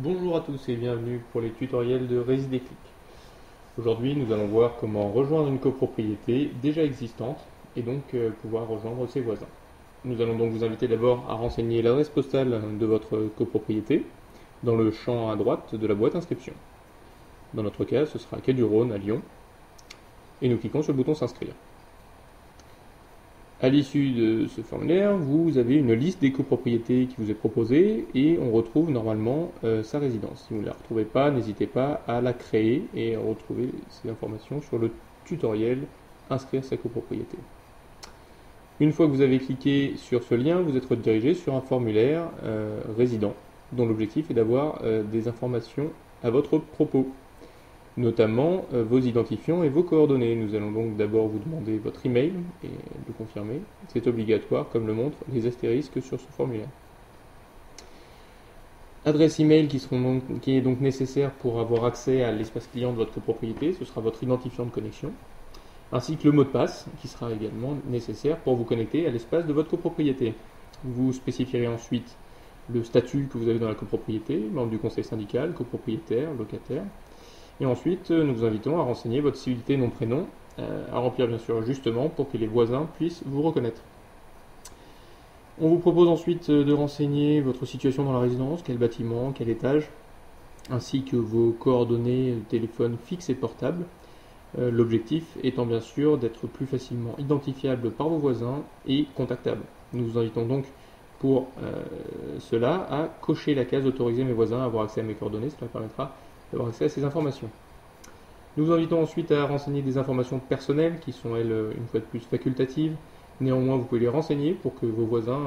Bonjour à tous et bienvenue pour les tutoriels de Résidéclic. Aujourd'hui, nous allons voir comment rejoindre une copropriété déjà existante et donc pouvoir rejoindre ses voisins. Nous allons donc vous inviter d'abord à renseigner l'adresse postale de votre copropriété dans le champ à droite de la boîte inscription. Dans notre cas, ce sera Quai du Rhône à Lyon et nous cliquons sur le bouton s'inscrire. À l'issue de ce formulaire, vous avez une liste des copropriétés qui vous est proposée et on retrouve normalement sa résidence. Si vous ne la retrouvez pas, n'hésitez pas à la créer et à retrouver ces informations sur le tutoriel Inscrire sa copropriété. Une fois que vous avez cliqué sur ce lien, vous êtes redirigé sur un formulaire résident dont l'objectif est d'avoir des informations à votre propos, notamment vos identifiants et vos coordonnées. Nous allons donc d'abord vous demander votre email et le confirmer. C'est obligatoire, comme le montrent les astérisques sur ce formulaire. Adresse email qui est donc nécessaire pour avoir accès à l'espace client de votre copropriété, ce sera votre identifiant de connexion, ainsi que le mot de passe qui sera également nécessaire pour vous connecter à l'espace de votre copropriété. Vous spécifierez ensuite le statut que vous avez dans la copropriété, membre du conseil syndical, copropriétaire, locataire. Et ensuite, nous vous invitons à renseigner votre civilité nom-prénom, à remplir bien sûr justement pour que les voisins puissent vous reconnaître. On vous propose ensuite de renseigner votre situation dans la résidence, quel bâtiment, quel étage, ainsi que vos coordonnées de téléphone fixe et portable. L'objectif étant bien sûr d'être plus facilement identifiable par vos voisins et contactable. Nous vous invitons donc pour cela à cocher la case autoriser mes voisins à avoir accès à mes coordonnées, cela permettra d'avoir accès à ces informations. Nous vous invitons ensuite à renseigner des informations personnelles qui sont elles une fois de plus facultatives. Néanmoins, vous pouvez les renseigner pour que vos voisins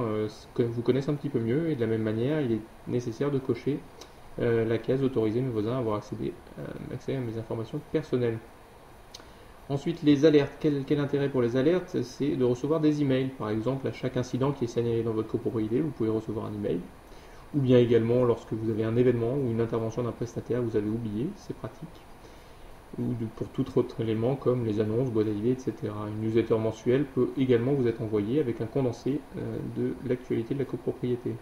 vous connaissent un petit peu mieux et de la même manière, il est nécessaire de cocher la case autoriser mes voisins à avoir accès à mes informations personnelles. Ensuite, les alertes. Quel intérêt pour les alertes? C'est de recevoir des emails. Par exemple, à chaque incident qui est signalé dans votre copropriété, vous pouvez recevoir un email. Ou bien également lorsque vous avez un événement ou une intervention d'un prestataire, vous avez oublié, c'est pratique. Ou pour tout autre élément comme les annonces, boîte à idées, etc. Une newsletter mensuelle peut également vous être envoyée avec un condensé de l'actualité de la copropriété.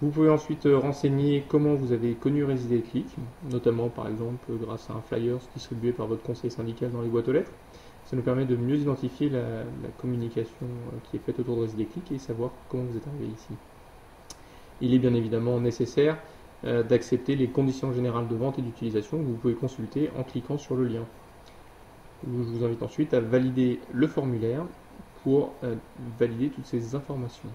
Vous pouvez ensuite renseigner comment vous avez connu Résidéclic, notamment par exemple grâce à un flyer distribué par votre conseil syndical dans les boîtes aux lettres. Ça nous permet de mieux identifier la communication qui est faite autour de Résidéclic et savoir comment vous êtes arrivé ici. Il est bien évidemment nécessaire d'accepter les conditions générales de vente et d'utilisation que vous pouvez consulter en cliquant sur le lien. Je vous invite ensuite à valider le formulaire pour valider toutes ces informations.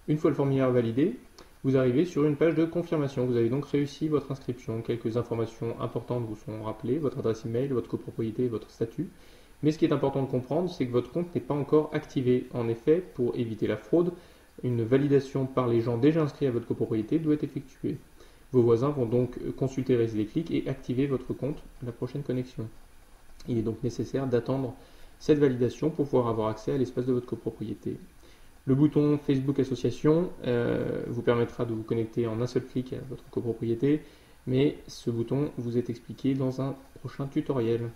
Une fois le formulaire validé, vous arrivez sur une page de confirmation. Vous avez donc réussi votre inscription. Quelques informations importantes vous sont rappelées, votre adresse email, votre copropriété et votre statut. Mais ce qui est important de comprendre, c'est que votre compte n'est pas encore activé. En effet, pour éviter la fraude, une validation par les gens déjà inscrits à votre copropriété doit être effectuée. Vos voisins vont donc consulter Résidéclic et activer votre compte à la prochaine connexion. Il est donc nécessaire d'attendre cette validation pour pouvoir avoir accès à l'espace de votre copropriété. Le bouton Facebook Association vous permettra de vous connecter en un seul clic à votre copropriété, mais ce bouton vous est expliqué dans un prochain tutoriel.